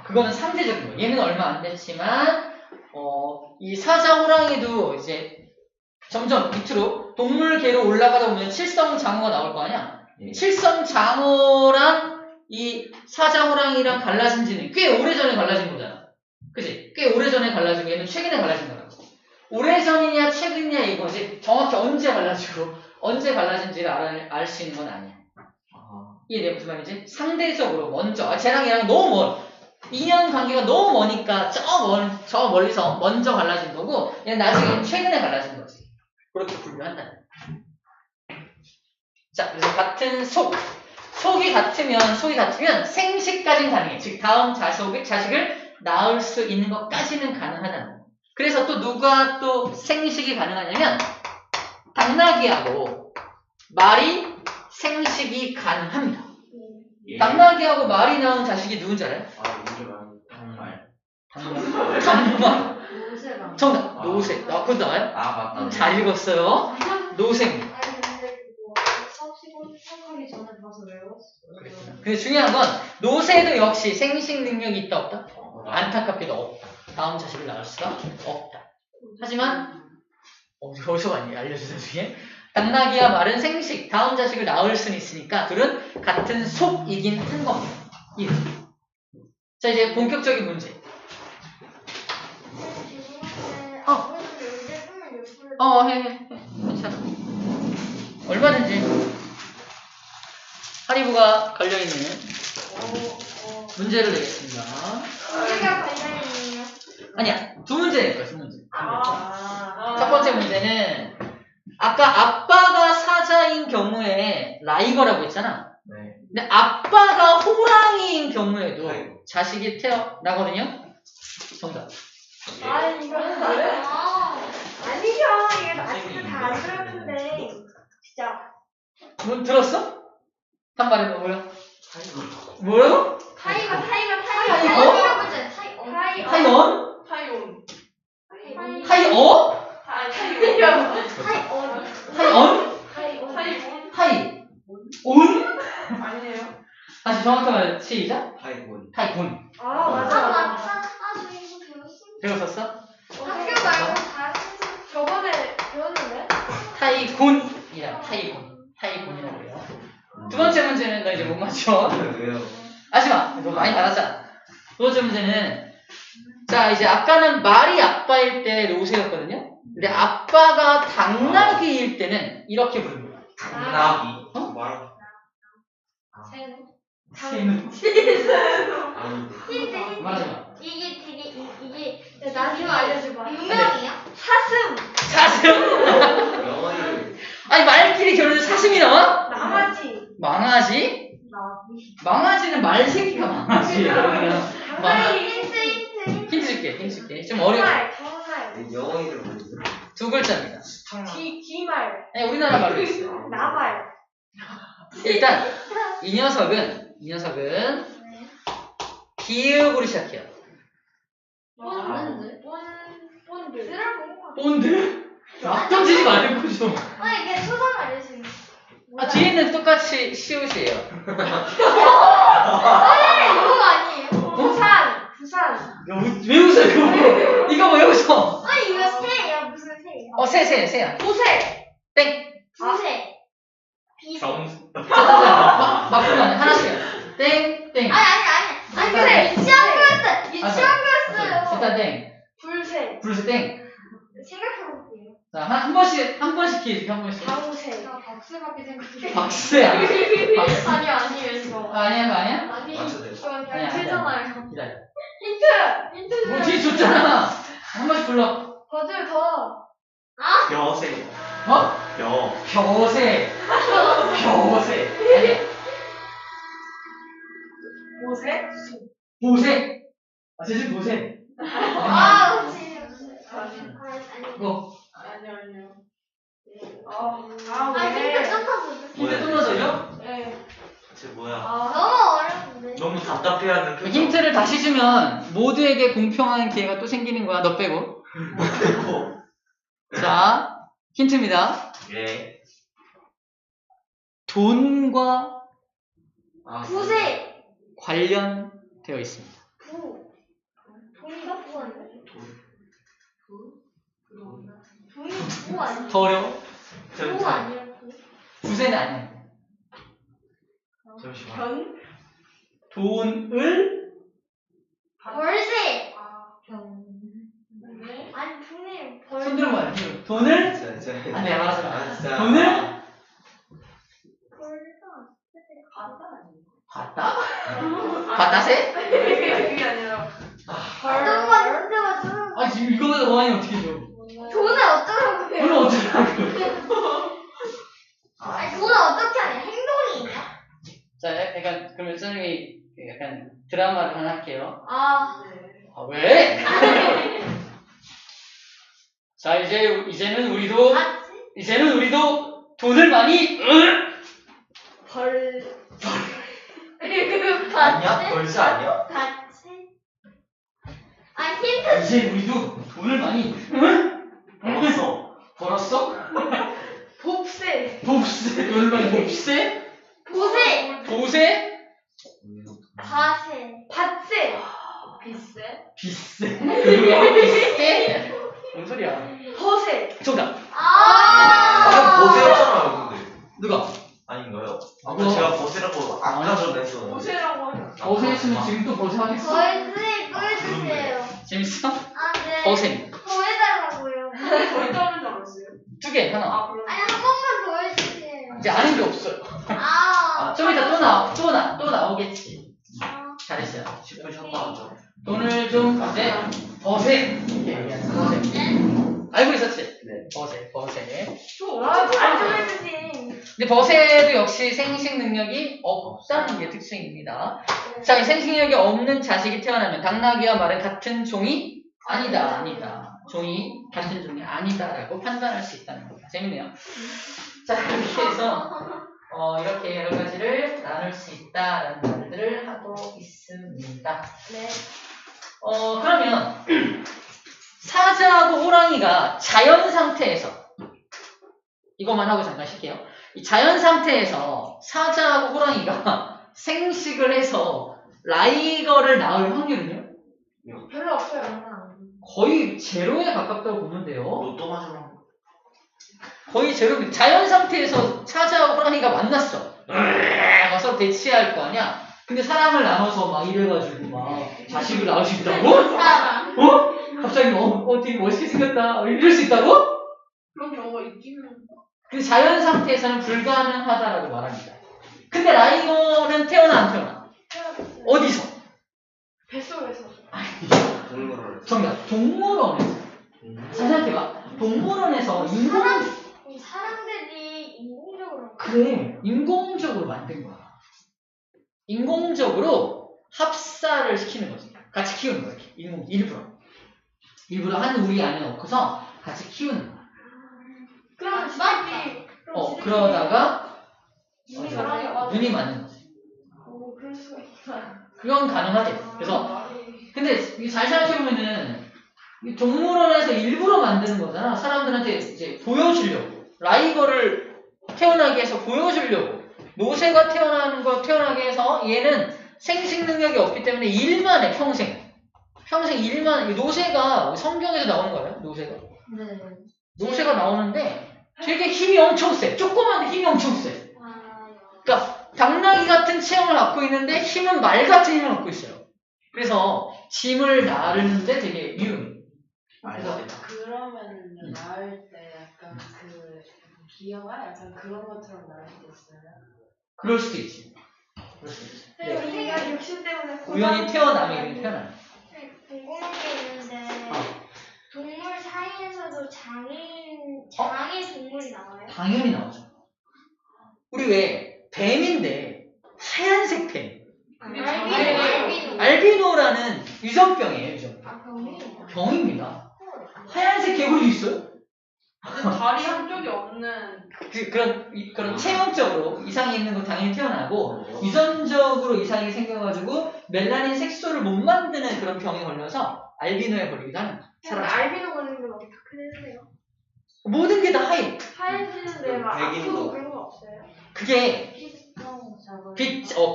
그거는 상대적인 거야. 얘는 얼마 안 됐지만 이 사자 호랑이도 이제 점점 밑으로 동물계로 올라가다 보면 칠성장어가 나올 거 아니야? 예. 칠성장어랑 이 사자 호랑이랑 갈라진 지는 꽤 오래전에 갈라진 거잖아. 그치? 꽤 오래전에 갈라지고 얘는 최근에 갈라진 거라고. 오래전이냐 최근이냐 이거지 정확히 언제 갈라진지를 알 수 있는 건 아니야. 이게 무슨 말이지? 상대적으로 먼저 쟤랑 얘랑 너무 멀어. 인연 관계가 너무 머니까 저 멀리서 먼저 갈라진 거고 얘는 나중에 최근에 갈라진 거지. 그렇게 분류한다. 자, 그래서 같은 속이 같으면 생식까지는 가능해. 즉 다음 자식을 낳을 수 있는 것까지는 가능하다는 거. 그래서 또 누가 또 생식이 가능하냐면 당나귀하고 말이 생식이 가능합니다. 예. 당나귀하고 말이 낳은 자식이 누군지 알아요? 당말. 노새가. 정답. 노새. 그거 나와요? 맞다. 잘 읽었어요. 노생. 아니 근데 그거 수업 시작하기 전에 가서 외웠어요. 근데 중요한 건 노새도 역시 생식 능력이 있다 없다? 안타깝게도 없다. 다음 자식을 낳을 수가 없다. 하지만 어디서 많이 알려주는 중에 당나귀와 말은 생식, 다음 자식을 낳을 수는 있으니까 둘은 같은 속이긴 한 겁니다. 자, 이제 본격적인 문제. 해. 괜찮아. 얼마든지 하리부가 걸려있는 문제를 내겠습니다. 우리가 관련이에요. 아니야, 두 문제 낼 거야, 두 문제. 첫 번째 문제는 아까 아빠가 사자인 경우에 라이거라고 했잖아. 네. 근데 아빠가 호랑이인 경우에도 자식이 태어나거든요. 정답. 이거는 아니죠. 이거 아직도 다 안 들었는데 진짜 뭐 들었어? 한 말해봐. 뭐라고? 타이거 타이거? 타이거 타이언? 타이언 타이어? 타이언 타이온? 아니에요. 다시 정확하면 시작. 타이곤. 타이곤. 맞아. 저 이거 배웠어. 배웠었어? 학교 말고 다 저번에 배웠는데. 타이곤이라고. 타이곤이라고 해요. 두 번째 문제는 너 이제 못 맞춰. 왜요? 하지마. 너 많이 받았잖아. 두 번째 문제는 자, 이제 아까는 말이 아빠일 때 노새였거든요. 근데 아빠가 당나귀일 때는 이렇게 부르는 거야. 당나귀. 새는. 힌트. 맞아. 이게 나중에 알려줘봐. 유명이야? 사슴. 영어를 아니 말끼리 결혼해서 사슴이 나와? 나가지. 망아지? 망아지는 말 새끼가 망아지야. 힌트 줄게. 좀 어려워. 정말. 영어 이름 뭐지? 두 글자입니다. 기말. 아니, 우리나라 말로 있어요. 나발. 일단 이 녀석은 기읍으로 시작해요. 본드. 본드? 막 던지지 말고 좀. 아니 그냥 초성 알려주는. 뒤에는 똑같이 시옷이에요. 새야. 보세. 땡. 부세. 비세. 막 부르면 안 돼. 하나씩. 땡. 아니 그래 유치원부였어. 유치원부였어요. 일단 땡. 불세. 불새 땡. 생각해볼게요. 자, 한 번씩 기회 줄게, 한 번씩. 방세. 나 박스밖에 생각해. 박스야. 박스. 아니에요 이거. 아니야, 그거 아니야? 아니. 맞춰도 돼. 그건 아니야, 되잖아요. 기다려. 힌트. 뭐 뒤에 줬잖아. 한 번씩 불러. 버들 더. 여세. 어? 여. 겨새. 겨새. 아니야. 보세? 보세. 아, 제주 보세. 그렇지. 아니. 뭐? 아니요. 힌트 좀 더. 힌트 끊어져요? 네. 쟤 뭐야? 너무 어려운데. 너무 답답해하는 표정. 힌트를 다시 주면 모두에게 공평한 기회가 또 생기는 거야. 너 빼고. 빼고. 자, 힌트입니다. 예. 돈과 부세. 관련되어 있습니다. 돈이가 부 아니야? 돈이 부 아니야? 더 어려워? 부 아니야? 부세는 아니야. 잠시만. 돈을 벌세. 네. 아니 돈이 손 들어 봐요. 돈을 안 돼, 알았어. 진짜. 돈을 갔다 받다? 받다세? 그게 아니라. 아, 지금 이거보다 더 많이 어떻게 줘? 돈을 어쩌라고 해요? 돈을 어떻게 하고? 아니 돈을 어떻게 하냐? 행동이 있냐? 자, 약간 그러면 선생님이 약간 드라마를 하나 할게요. 아 아, 왜? 자, 이제는 우리도 돈을 많이 아니야? 벌써 아니야? 같이 아 힌트 이제 우리도 돈을 많이 벌었어? 봅세. 봅세? 돈을 많이 봅세? 보세 보세? 바세 밭세. 빗세. 빗세? 빗세? 뭔 소리야? 허세. 정답. 아 보세였잖아요, 근데. 누가? 아닌가요? 아까 그거- 제가 보세라고 아까 전에 했었는데. 보세라고 하죠. 버세 했으면 지금 또 버세 하겠어? 벌세 보여주세요 재밌어? 아네 버세. 더 해달라고요 거의 따른 줄 알았어요. 2개 하나. 아 그럼. 아니 한 번만 더 해주세요 이제 아는 게 없어요. 아 좀 이따 또 나오겠지. 잘했어요. 10분 쉬었다 하죠. 돈을 좀 이제 버세. 이렇게 얘기하는 버세. 알고 있었지? 네. 버세. 말좀 해주지 근데 버세도 역시 생식 능력이 없다는 게 특징입니다. 자, 이 생식 능력이 없는 자식이 태어나면 당나귀와 말은 같은 종이 아니다. 종이 같은 종이 아니다라고 판단할 수 있다는 겁니다. 재밌네요. 자, 이렇게 해서 이렇게 여러 가지를 나눌 수 있다라는 말들을 하고 있습니다. 네 그러면 사자하고 호랑이가 자연 상태에서 이것만 하고 잠깐 쉴게요. 이 자연 상태에서 사자하고 호랑이가 생식을 해서 라이거를 낳을 확률은요? 별로 없어요. 거의 제로에 가깝다고 보면 돼요. 로또 맞으면 거의 제로. 자연 상태에서 사자하고 호랑이가 만났어. 서로 대치할 거 아니야? 근데 사람을 나눠서 막 이래가지고 막 자식을 낳을 수 있다고? 사람 갑자기 되게 멋있게 생겼다 이럴 수 있다고? 그런 경우가 있기는. 근데 자연 상태에서는 불가능하다라고 말합니다. 근데 라이거는 태어나 안 태어나? 어디서? 뱃속에서. 동물을. 정답. 동물원에서. 잘 생각해봐. 동물원에서 사람들이 인공적으로 그래. 인공적으로 만든 거야. 인공적으로 합사를 시키는 거지. 같이 키우는 거야. 일부러 한 우리 안에 넣고서 같이 키우는 거야. 그럼 지들끼리. 그러다가 눈이 맞아요. 눈이 맞는 거지. 오 그럴 수가 있구나. 그건 가능하대. 그래서 근데 이게 잘 생각해보면은 이 동물원에서 일부러 만드는 거잖아. 사람들한테 이제 보여주려고. 라이거를 태어나게 해서 보여주려고. 노새가 태어나게 해서 얘는 생식 능력이 없기 때문에 일만 해, 평생 일만. 노새가 성경에서 나오는 거예요, 노새가. 네 노쇠가 나오는데 되게 힘이 엄청 세. 조그만데 힘이 엄청 세. 그러니까 당나귀 같은 체형을 갖고 있는데 힘은 말 같은 힘을 갖고 있어요. 그래서 짐을 나르는데 되게 유용해. 그래서 그러면 나을 때 약간 그 기어가 약간 그런 것처럼 나을 수 있어요? 그럴 수도 있지. 그럴 수도 있지. 네. 우리가 욕심 때문에 우연히 태어나면 태어나. 궁금한 게 있는데 동물 사이에서도 장애 동물이 나와요? 당연히 나오죠. 우리 왜 뱀인데 하얀색 뱀. 알비노라는 유전병이에요. 유전병. 아, 병이에요? 병입니다. 하얀색 개구리도 있어요. 다리 한쪽이 없는 그런 체형적으로 이상이 있는 거 당연히 태어나고 유전적으로 이상이 생겨가지고 멜라닌 색소를 못 만드는 그런 병에 걸려서 알비노에 걸리기도 하는 사람. 알비노 걸리는 건 어떻게 되세요? 모든 게 다 하얘. 하얘지는데 막 백인도. 아프고 그런 건 없어요? 그게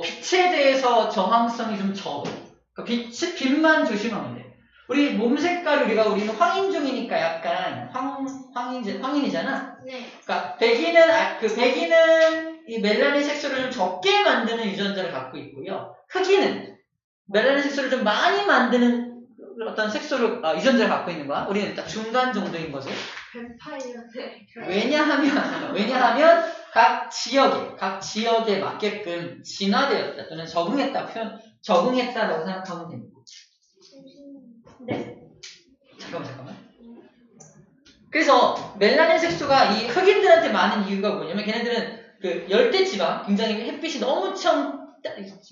빛에 대해서 저항성이 좀 적어. 그러니까 빛만 조심하면 돼. 우리 몸 색깔 우리는 황인종이니까 약간 황인이잖아. 네. 그러니까 백인은 이 멜라닌 색소를 좀 적게 만드는 유전자를 갖고 있고요. 흑인은 멜라닌 색소를 좀 많이 만드는 어떤 색소를 유전자를 갖고 있는 거야. 우리는 딱 중간 정도인 거지. 뱀파이어인데. 왜냐하면 각 지역에 맞게끔 진화되었다 또는 적응했다라고 생각하면 됩니다. 네. 잠깐만. 그래서 멜라닌 색소가 이 흑인들한테 많은 이유가 뭐냐면 걔네들은 그 열대 지방, 굉장히 햇빛이 너무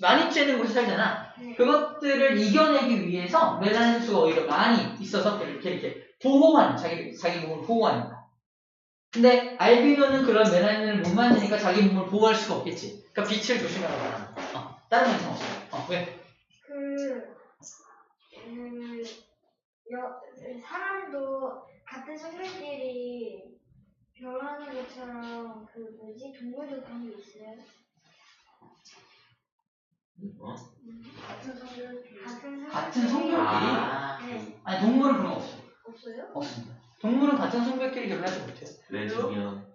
많이 쬐는 곳에 살잖아. 그것들을 이겨내기 위해서 멜라닌 색소가 오히려 많이 있어서 이렇게 보호하는 자기 몸을 보호하는 거야. 근데 알비노는 그런 멜라닌을 못 만드니까 자기 몸을 보호할 수가 없겠지. 그러니까 빛을 조심하라고 하는 거야. 다른 건 이상 없어. 왜? 사람도 같은 성별끼리 결혼하는 것처럼 동물도 그런 게 있어요? 같은 성별끼리? 네. 아니 동물은 그런 거 없어. 없어요? 없습니다. 동물은 같은 성별끼리 결혼하지 못해요. 레즈비언.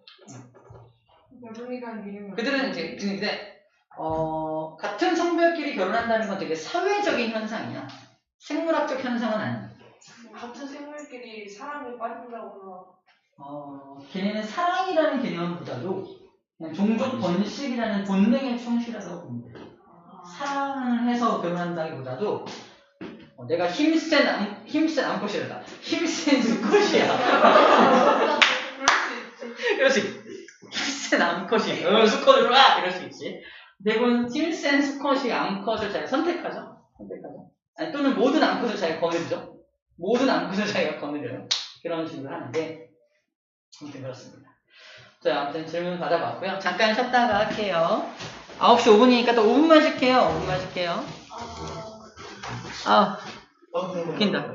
그들은 이제 같은 성별끼리 결혼한다는 건 되게 사회적인 현상이야. 생물학적 현상은 아니야. 같은 생물끼리 사랑에 빠진다거나 걔네는 사랑이라는 개념보다도 그냥 종족 번식이라는 본능에 충실하다고 봅니다. 사랑을 해서 결혼한다기보다도 내가 힘센 암컷이란다. 힘센 수컷이야. 그렇지. 힘센 암컷이 수컷으로 와! 이럴 수 있지. 대부분 힘센 수컷이 암컷을 잘 선택하죠. 아니, 또는 모든 암컷을 잘 거느리죠. 모든 암컷을 자기가 거느려요. 그런 식으로 하는데 아무튼 그렇습니다. 자, 아무튼 질문 받아봤고요. 잠깐 쉬었다가 할게요. 9시 5분이니까 또 5분만 쉴게요. 5분만 쉴게요. 웃긴다.